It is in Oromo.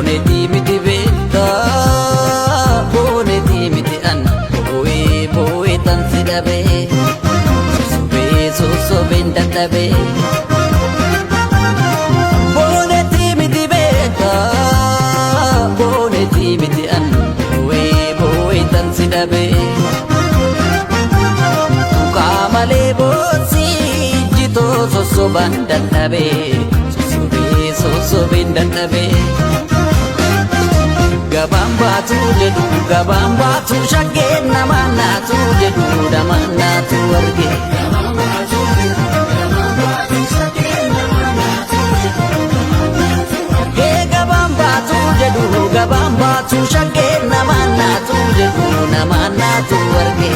booneti miti beekta booneti miti an boo'ee tan si dhabe sosobeen dadhabe booneti miti beekta booneti miti an boo'ee tan si dhabe tuqaa malee boonsi jitoo sosobaan dadhabe sosobeen dadhabe gabaan baatu jedhu gabaan baatu shaggeen namaan naatu jedhu namaan naatu arge gabaan baatu jedhu gabaan baatu shaggeen namaan naatu jedhu namaan naatu arge